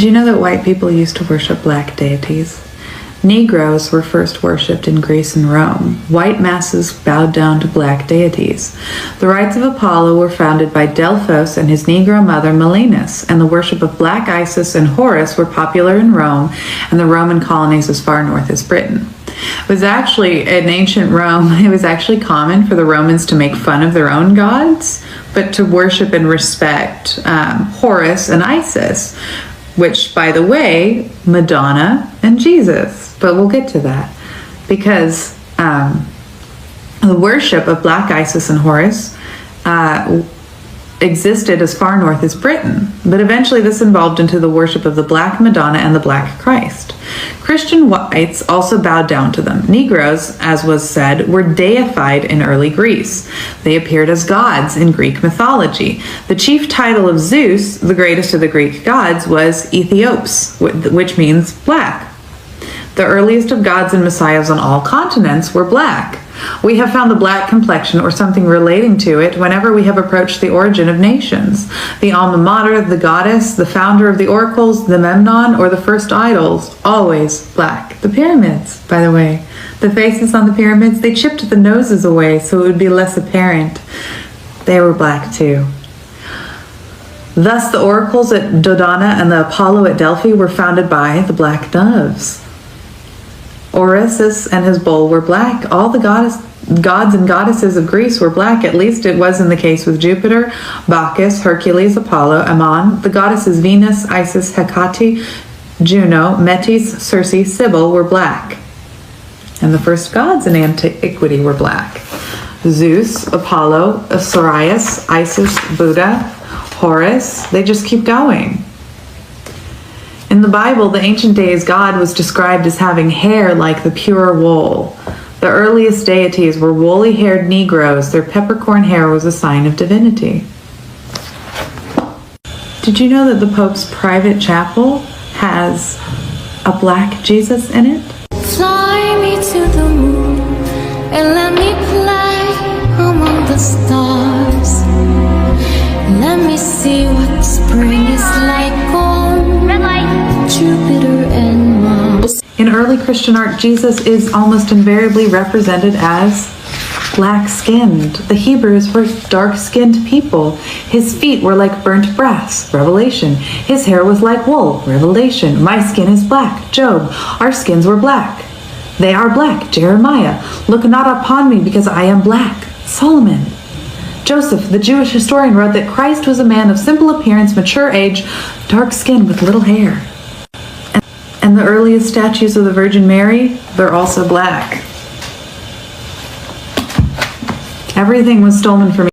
Did you know that white people used to worship black deities? Negroes were first worshipped in Greece and Rome. White masses bowed down to black deities. The rites of Apollo were founded by Delphos and his Negro mother Melinus, and the worship of black Isis and Horus were popular in Rome and the Roman colonies as far north as Britain. It was actually, in ancient Rome, it was actually common for the Romans to make fun of their own gods, but to worship and respect Horus and Isis, which, by the way, Madonna and Jesus. But we'll get to that, because the worship of black Isis and Horus existed as far north as Britain, but eventually this evolved into the worship of the black Madonna and the black Christ. Christian whites also bowed down to them. Negroes, as was said, were deified in early Greece. They appeared as gods in Greek mythology. The chief title of Zeus, the greatest of the Greek gods, was Ethiops, which means black. The earliest of gods and messiahs on all continents were black. We have found the black complexion or something relating to it whenever we have approached the origin of nations. The alma mater, the goddess, the founder of the oracles, the Memnon, or the first idols, always black. The pyramids, by the way, the faces on the pyramids, they chipped the noses away so it would be less apparent. They were black too. Thus, the oracles at Dodona and the Apollo at Delphi were founded by the black doves. Orpheus and his bull were black. All the gods and goddesses of Greece were black. At least it was in the case with Jupiter, Bacchus, Hercules, Apollo, Ammon. The goddesses Venus, Isis, Hecate, Juno, Metis, Circe, Cybele were black. And the first gods in antiquity were black. Zeus, Apollo, Sirius, Isis, Buddha, Horus, they just keep going. In the Bible, the ancient days God was described as having hair like the pure wool. The earliest deities were woolly-haired Negroes. Their peppercorn hair was a sign of divinity. Did you know that the Pope's private chapel has a black Jesus in it? Fly me to the moon and let me play among the stars. Let me see what spring is like on Jupiter and Mars. In early Christian art, Jesus is almost invariably represented as black-skinned. The Hebrews were dark-skinned people. His feet were like burnt brass, Revelation. His hair was like wool, Revelation. My skin is black, Job. Our skins were black. They are black, Jeremiah. Look not upon me because I am black, Solomon. Joseph, the Jewish historian, wrote that Christ was a man of simple appearance, mature age, dark skin with little hair. And the earliest statues of the Virgin Mary, they're also black. Everything was stolen from